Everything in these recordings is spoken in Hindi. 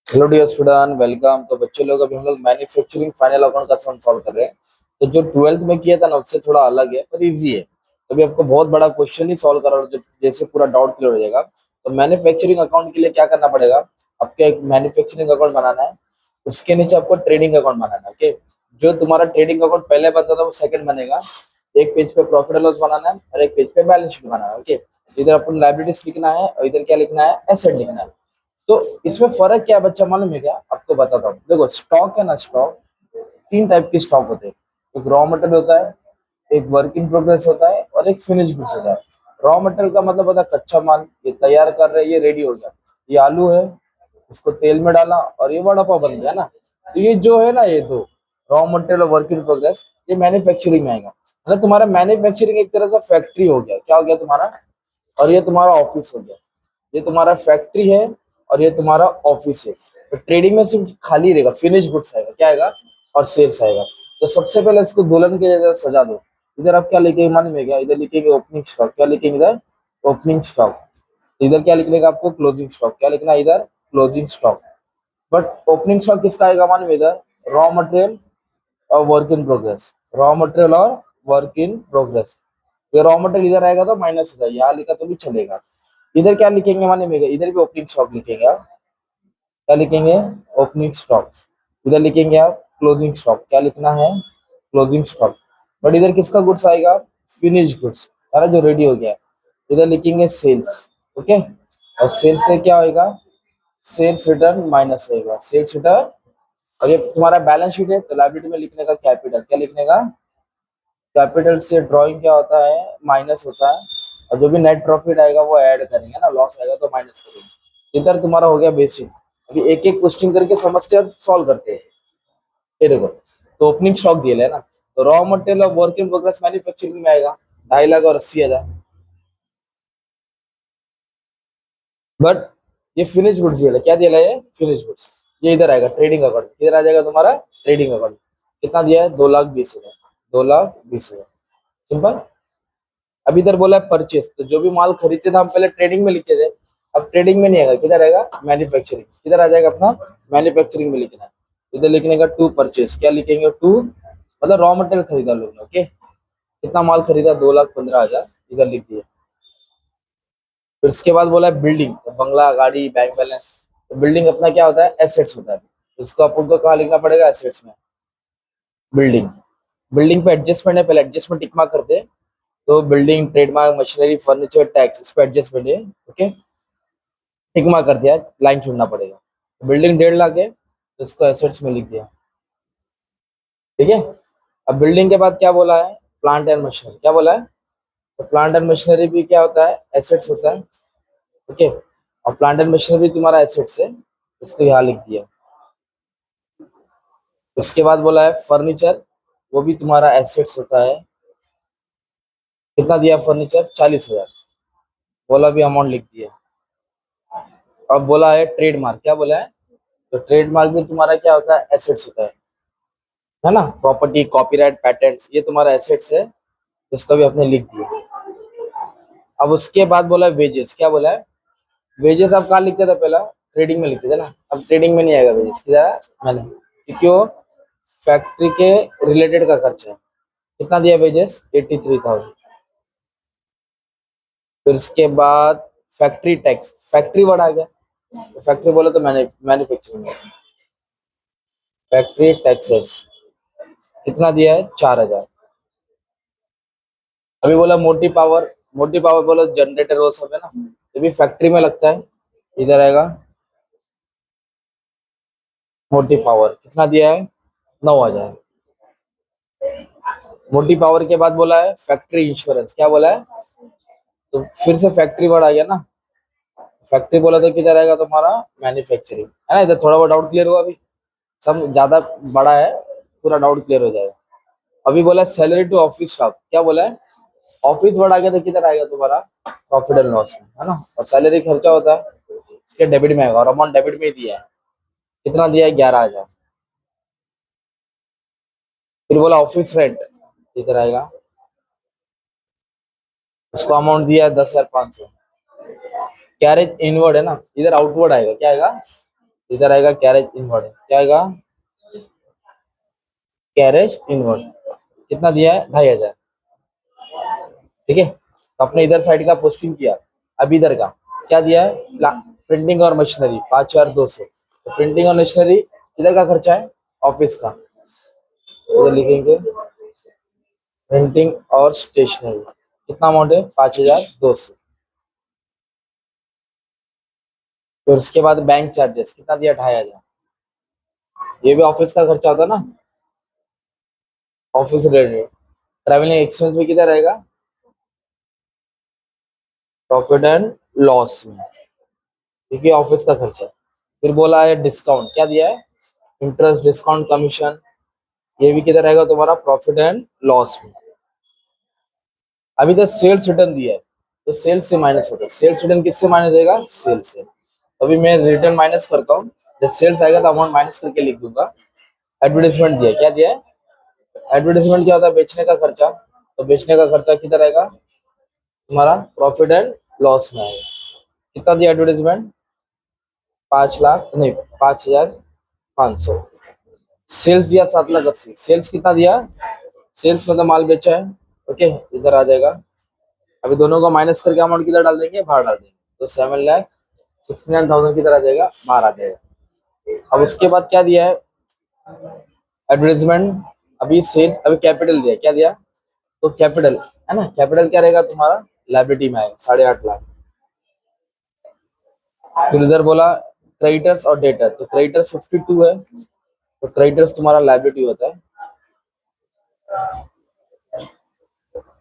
Hello dear student, welcome. तो बच्चे लोग अभी हम लोग मैन्युफैक्चरिंग फाइनल अकाउंट का सम सॉल्व कर रहे हैं। तो जो 12th में किया था ना उससे थोड़ा अलग है पर इजी है। तो अभी आपको बहुत बड़ा क्वेश्चन ही सॉल्व करा जो जैसे पूरा डाउट क्लियर हो जाएगा। तो मैन्युफैक्चरिंग अकाउंट के लिए क्या करना पड़ेगा, आपको एक मैन्युफैक्चरिंग अकाउंट बनाना है। उसके नीचे आपको ट्रेडिंग अकाउंट बनाना है। ओके, जो तुम्हारा ट्रेडिंग अकाउंट पहले बनता था वो सेकंड बनेगा। एक पेज पे प्रॉफिट एंड लॉस बनाना है और एक पेज पे बैलेंस शीट बनाना है। ओके, इधर अपन लायबिलिटीज लिखना है और इधर क्या लिखना है, एसेट लिखना है। तो इसमें फर्क क्या है बच्चा, मालूम है क्या? आपको बताता हूँ। देखो, स्टॉक है ना, स्टॉक तीन टाइप के स्टॉक होते हैं। एक रॉ मटेरियल होता है, एक वर्क इन प्रोग्रेस होता है और एक फिनिश गुड्स होता है। रॉ मटेरियल का मतलब होता है कच्चा माल, ये तैयार कर रहे हैं, ये रेडी हो गया। ये आलू है, इसको तेल में डाला और ये वड़ा पाव बन गया ना। तो ये जो है ना, ये दो रॉ मटेरियल और वर्क इन प्रोग्रेस, ये मैन्युफैक्चरिंग में आएगा। मतलब तुम्हारा मैन्युफैक्चरिंग एक तरह से फैक्ट्री हो गया। क्या हो गया तुम्हारा? और ये तुम्हारा ऑफिस हो गया। ये तुम्हारा फैक्ट्री है और ये तुम्हारा ऑफिस है। तो ट्रेडिंग में सिर्फ खाली रहेगा, फिनिश गुड्स आएगा, क्या आएगा, और सेल्स आएगा। तो सबसे पहले इसको दुल्हन के जगह सजा दो। इधर आप क्या लिखेंगे मालूम है क्या? इधर लिखेंगे ओपनिंग स्टॉक। क्या लिखेंगे इधर? Opening stock. इधर क्या लिखने का आपको? Closing stock. क्या लिखना है इधर? Closing stock. But opening stock किसका आएगा मालूम है? इधर रॉ मटेरियल और work in progress. Raw material और वर्क इन प्रोग्रेस। ये रॉ मटेरियल इधर आएगा तो माइनस हो जाएगा, यहाँ लिखा तो भी चलेगा। इधर क्या लिखेंगे माने मेगा, इधर भी ओपनिंग स्टॉक लिखेंगे आप। क्या लिखेंगे? Opening stock. इधर लिखेंगे आप क्लोजिंग स्टॉक। क्या लिखना है? Closing stock. बट इधर किसका गुड्स आएगा? फिनिश गुड्स, सारा जो रेडी हो गया है। इधर लिखेंगे सेल्स। ओके, और सेल्स से क्या होगा? सेल्स रिटर्न माइनस होगा, सेल्स रिटर्न। और ये तुम्हारा बैलेंस शीट है तो लायबिलिटी में लिखने का कैपिटल। क्या लिखने का? कैपिटल से ड्राइंग क्या होता है? माइनस होता है। और जो भी नेट प्रॉफिट आएगा वो ऐड करेंगे ना, लॉस आएगा तो माइनस करेंगे। इधर तुम्हारा हो गया बेसिक। अभी एक एक क्वेश्चन करके समझते हैं और सॉल्व करते हैं। ये देखो, तो ओपनिंग स्टॉक दिया है ना, तो रॉ मटेरियल और वर्क इन प्रोग्रेस मैन्युफैक्चरिंग में आएगा 2.5 लाख और 80,000। बट ये फिनिश गुड्स दिया है। क्या दिया है? ये फिनिश गुड्स। ये इधर आएगा ट्रेडिंग अकाउंट। इधर आ जाएगा तुम्हारा ट्रेडिंग अकाउंट। कितना दिया है? 2,20,000। 2,20,000, सिंपल। अब इधर बोला है परचेस, तो जो भी माल खरीदते थे हम पहले ट्रेडिंग में लिखते थे, अब ट्रेडिंग में नहीं आएगा, किधर आएगा? मैन्युफैक्चरिंग। किधर आ जाएगा अपना? मैन्युफैक्चरिंग में लिखना है। इधर लिखने का टू परचेस। क्या लिखेंगे? टू मतलब रॉ मटेरियल खरीदा लोग ने। ओके, कितना माल खरीदा? 2,15,000, इधर लिख दिया। फिर इसके बाद बोला है बिल्डिंग, तो बंगला, गाड़ी, बैंक बैलेंस। तो बिल्डिंग अपना क्या होता है? एसेट्स होता है। तो इसको अपन को कहाँ लिखना पड़ेगा? एसेट्स में, बिल्डिंग। बिल्डिंग पे एडजस्टमेंट है, पहले एडजस्टमेंट टिक मार्क करते हैं। तो building, trademark, machinery, furniture, tax, इस पे एडजस्टमेंट है। ओके, टिक मार्क कर दिया, लाइन छोड़ना पड़ेगा। बिल्डिंग 1.5 लाख है तो इसको एसेट्स में लिख दिया। ठीक है, अब बिल्डिंग के बाद क्या बोला है? Plant and machinery. क्या बोला है? तो प्लांट एंड मशीनरी भी क्या होता है? एसेट्स होता है। ओके, और प्लांट एंड मशीनरी भी तुम्हारा एसेट्स है, इसको यहाँ लिख दिया। उसके बाद बोला है फर्नीचर, वो भी तुम्हारा एसेट्स होता है। कितना दिया फर्नीचर? 40,000, बोला भी अमाउंट लिख दिया। अब बोला है ट्रेडमार्क। क्या बोला है? तो ट्रेडमार्क भी तुम्हारा क्या होता है? एसेट्स होता है ना। प्रॉपर्टी, कॉपीराइट, पैटेंट्स, ये तुम्हारा एसेट्स है, इसको भी आपने लिख दिया। अब उसके बाद बोला है वेजेस। क्या बोला है? वेजेस आप कहाँ लिखते थे? पहला ट्रेडिंग में लिखते थे ना, अब ट्रेडिंग में नहीं आएगा वेजेस। किधर है? मैंने, क्योंकि वो फैक्ट्री के रिलेटेड का खर्चा है। कितना दिया वेजेस? 83,000। फिर उसके बाद फैक्ट्री टैक्स, फैक्ट्री वर्ड आ गया, तो फैक्ट्री बोले तो मैन्युफैक्चरिंग। फैक्ट्री टैक्सेस कितना दिया है? 4,000। अभी बोला मोटी पावर, मोटी पावर बोलो जनरेटर वो सब है ना, ये भी फैक्ट्री में लगता है। इधर आएगा मोटी पावर। कितना दिया है? 9,000। मोटी पावर के बाद बोला है फैक्ट्री इंश्योरेंस। क्या बोला है? तो फिर से फैक्ट्री वर्ड आ गया ना, फैक्ट्री बोला तो किधर आएगा तुम्हारा? मैन्युफैक्चरिंग है ना। इधर थोड़ा बहुत डाउट क्लियर हुआ? अभी सब ज्यादा बड़ा है, पूरा डाउट क्लियर हो जाएगा। अभी बोला सैलरी टू ऑफिस स्टाफ। क्या बोला है? ऑफिस वर्ड आ गया तो किधर आएगा तुम्हारा? प्रॉफिट एंड लॉस में, है ना। और सैलरी खर्चा होता है, इसके डेबिट में आएगा, और अमाउंट डेबिट में ही दिया है। कितना दिया है? 11,000। फिर बोला ऑफिस रेंट, इधर आएगा, उसको अमाउंट दिया है 10,500। कैरेज इनवर्ड है ना, इधर आउटवर्ड आएगा। क्या आएगा? इधर आएगा कैरेज इनवर्ड, क्या आएगा, कैरेज इनवर्ड। कितना दिया है, 2500। ठीक है, तो अपने इधर साइड का पोस्टिंग किया। अब इधर का क्या दिया है, प्रिंटिंग और मशीनरी 5200। तो प्रिंटिंग और मशीनरी इधर का खर्चा है, ऑफिस का, इधर लिखेंगे प्रिंटिंग और स्टेशनरी, कितना अमाउंट है, 5200। फिर उसके बाद बैंक चार्जेस कितना दिया, 2500। ये भी ऑफिस का खर्चा होता है ना, ऑफिस रिलेटेड। ट्रैवलिंग एक्सपेंस भी किधर रहेगा, प्रॉफिट एंड लॉस में, क्योंकि ऑफिस का खर्चा है। फिर बोला है डिस्काउंट, क्या दिया है, इंटरेस्ट, डिस्काउंट, कमीशन, ये भी किधर रहेगा तुम्हारा, प्रॉफिट एंड लॉस में। अभी तो सेल्स रिटर्न दिया है, तो सेल्स से माइनस होता है। सेल्स रिटर्न किससे माइनस होगा, सेल्स से। तो अभी मैं रिटर्न माइनस करता हूँ, जब सेल्स आएगा तो अमाउंट माइनस करके लिख दूंगा। एडवर्टाइजमेंट दिया, क्या दिया है, एडवर्टाइजमेंट क्या होता है, बेचने का खर्चा। तो बेचने का खर्चा किधर आएगा, तुम्हारा प्रॉफिट एंड लॉस में आएगा। कितना दिया एडवर्टाइजमेंट, 5 लाख नहीं, 5500। सेल्स दिया 7 लाख 80। सेल्स कितना दिया, सेल्स मतलब माल बेचा है। ओके, इधर आ जाएगा। अभी दोनों को माइनस करके अमाउंट किधर डाल देंगे, बाहर डाल देंगे। तो 7,69,000 किधर आ जाएगा, बाहर आ जाएगा। अब उसके बाद क्या दिया है, एडवर्टाइजमेंट, अभी सेल्स, अभी कैपिटल दिया, क्या दिया, तो कैपिटल है ना, कैपिटल क्या रहेगा तुम्हारा, लायबिलिटी में आएगा 8.5 लाख। फिर इधर बोला क्रेडिटर्स और डेटर, तो क्रेडिटर 52 है, तो क्रेडिटर्स तुम्हारा लायबिलिटी होता है।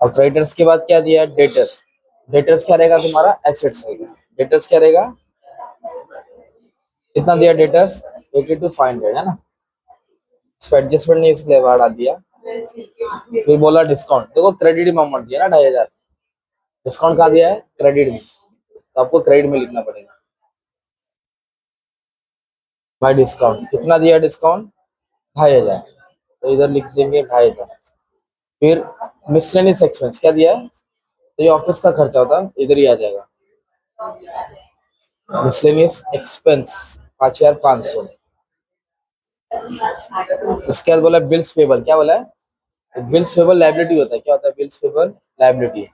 और क्रेडिटर्स के बाद क्या दिया है, डेटर्स। डेटर्स क्या रहेगा तुम्हारा, एसेट्स रहेगा। डेटर्स क्या रहेगा, कितना दिया डेटर्स, 82,500 है ना। इसको एडजस्टमेंट नहीं, इसलिए बाहर डाल दिया। फिर बोला डिस्काउंट, देखो क्रेडिट में अमाउंट दिया ना 2,500, डिस्काउंट कहाँ दिया है, क्रेडिट में, तो आपको क्रेडिट में लिखना पड़ेगा। भाई डिस्काउंट कितना दिया, डिस्काउंट 2,500, तो इधर लिख देंगे 2,500। फिर मिसलेनियस एक्सपेंस क्या दिया है, तो ये ऑफिस का खर्चा होता है, इधर ही आ जाएगा। Miscellaneous expense 5,500। इसके बाद बोला बिल्स पेबल, क्या बोला है, तो बिल्स पेबल लायबिलिटी होता है, क्या होता है, बिल्स पेबल लायबिलिटी।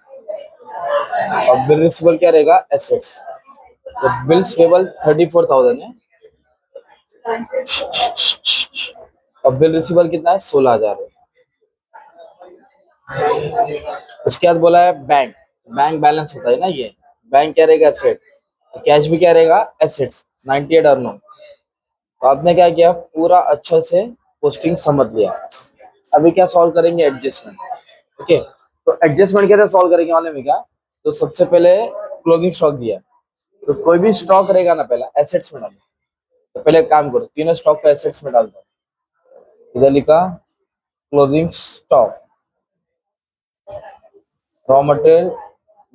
और बिल रिसीवेबल क्या रहेगा, एसेट्स। तो बिल्स पेबल 34,000 है, और बिल रिसीवेबल कितना है, 16,000 है। उसके बाद बोला है बैंक, बैंक बैलेंस होता है ना ये, बैंक क्या रहेगा, एसेट। कैश भी क्या रहेगा, एसेट्स 98 और नो। तो आपने क्या किया, पूरा अच्छा से पोस्टिंग समझ लिया। अभी क्या सॉल्व करेंगे, एडजस्टमेंट। ओके, तो एडजस्टमेंट कैसे सॉल्व करेंगे वाले में क्या, तो सबसे पहले क्लोजिंग स्टॉक दिया, तो कोई भी स्टॉक रहेगा ना, पहला एसेट्स में डालो। तो पहले एक काम करो, तीनों स्टॉक को एसेट्स में डाल दो। इधर लिखा closing stock, raw material,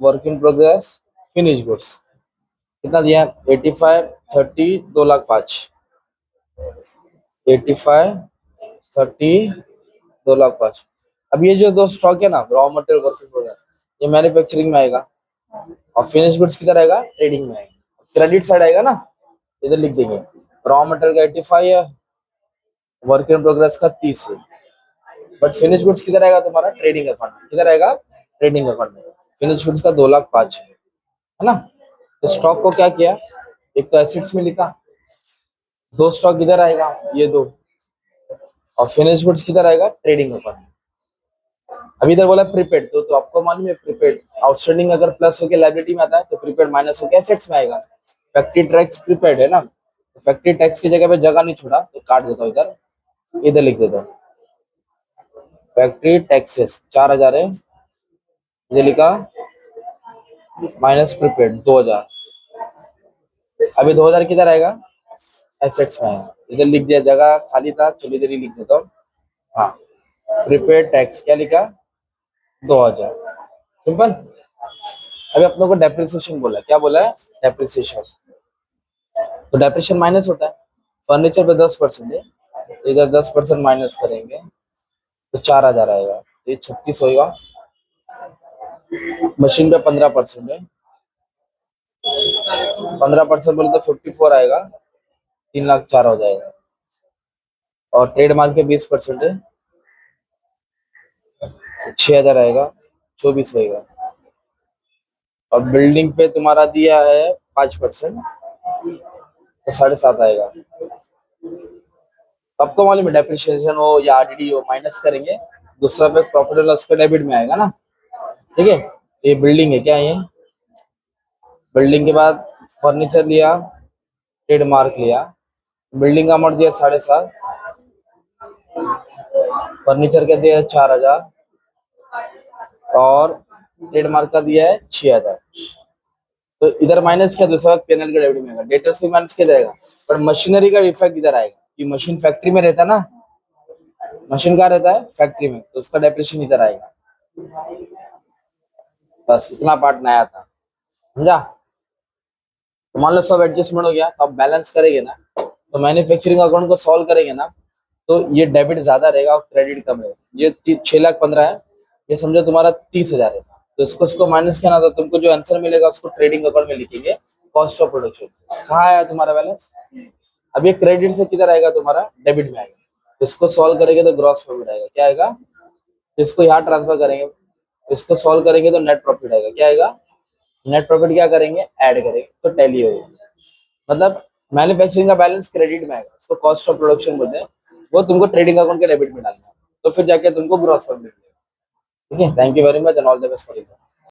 work in progress, finish goods. कितना दिया, 85, 30, 2,05,000। 85, 30, 2,05,000। अब ये जो दो स्टॉक है ना, raw material, work in progress, ये मैन्युफैक्चरिंग में आएगा, और फिनिश गुड्स किधर आएगा, ट्रेडिंग में आएगा। क्रेडिट साइड आएगा ना, इधर लिख देंगे रॉ मटेरियल का 85 है, वर्क इन प्रोग्रेस का 30 है। बट फिनिश गुड्स किधर आएगा तुम्हारा, ट्रेडिंग अकाउंट में, किधर आएगा, ट्रेडिंग अकाउंट में। फिनिश गुड्स का 2,05,000 है ना। तो स्टॉक को क्या किया, एक तो एसेट्स में लिखा, दो स्टॉक इधर आएगा, ये दो, और फिनिश गुड्स किधर आएगा, ट्रेडिंग अकाउंट में। अभी इधर बोला प्रीपेड, तो आपको मालूम है प्रीपेड आउटस्टैंडिंग अगर प्लस होके लायबिलिटी में आता है, तो प्रीपेड माइनस होके एसेट्स में आएगा। फैक्ट्री टैक्स प्रीपेड है ना, तो फैक्ट्री टैक्स की जगह पे जगह नहीं छोड़ा, तो काट देता हूँ इधर, इधर लिख देता हूँ फैक्ट्री टैक्सेस 4,000 है, ये लिखा माइनस प्रीपेड 2,000। अभी 2,000 किधर आएगा, एसेट्स में आएगा। इधर लिख दिया, जगह खाली था, चलो इधर ही लिख देता हूँ। हाँ, प्रीपेड टैक्स क्या लिखा, 2,000, सिंपल। अभी अपनों को डेप्रिसिएशन बोला, क्या बोला है, डेप्रिसिएशन। तो डेप्रिसिएशन माइनस होता है, फर्नीचर पे 10% है, तो इधर 10% माइनस करेंगे, तो 4,000 आएगा, तो ये 36 होगा। मशीन पे 15% है, 15% बोले तो 54 आएगा, 3,04,000 हो जाएगा। और ट्रेडमार्क के 20% है, 6,000 आएगा, 24 रहेगा। और बिल्डिंग पे तुम्हारा दिया है 5%, तो 7.5 आएगा। आपको मालूम है डेप्रिसिएशन हो या आरडीडी हो, माइनस करेंगे, दूसरा पे प्रॉफिट एंड लॉस के डेबिट में आएगा ना। ठीक है, ये बिल्डिंग है क्या, ये बिल्डिंग के बाद फर्नीचर लिया, ट्रेडमार्क लिया, बिल्डिंग का अमाउंट दिया 7.5, फर्नीचर का दिया है 4,000, और ट्रेडमार्क का दिया है 6,000। तो इधर माइनस किया, दूसरा पेनल का डेबिट में आएगा, डेटर्स भी माइनस किया जाएगा, पर मशीनरी का इफेक्ट इधर आएगा कि मशीन फैक्ट्री में रहता है ना, मशीन कहाँ रहता है, फैक्ट्री में, तो उसका डेप्रिसिएशन इधर आएगा। बस इतना पार्ट नया था, समझा। तो मान लो सब एडजस्टमेंट हो गया, तो आप बैलेंस करेंगे ना, तो मैन्युफैक्चरिंग अकाउंट को सॉल्व करेंगे ना, तो ये डेबिट ज्यादा रहेगा और क्रेडिट कम रहेगा। ये 6,15,000 है, ये समझो तुम्हारा 30,000 है, तो इसको माइनस किया ना, तो तुमको जो आंसर मिलेगा उसको ट्रेडिंग अकाउंट में लिखेंगे, कॉस्ट ऑफ प्रोडक्शन। कहाँ आया तुम्हारा बैलेंस, अब ये क्रेडिट से किधर आएगा, तुम्हारा डेबिट में आएगा। इसको सॉल्व करेंगे तो ग्रॉस प्रॉफिट आएगा, क्या आएगा, इसको यहाँ ट्रांसफर करेंगे, इसको सॉल्व करेंगे तो नेट प्रॉफिट आएगा, क्या आएगा, नेट प्रॉफिट क्या करेंगे, ऐड करेंगे तो टैली होगा। मतलब मैन्युफैक्चरिंग का बैलेंस क्रेडिट में आएगा, उसको कॉस्ट ऑफ प्रोडक्शन बोलते हैं, वो तुमको ट्रेडिंग अकाउंट के डेबिट में डालना है, तो फिर जाके तुमको ग्रॉस प्रॉफिट मिलेगा। ठीक है, thank you very much and all the best for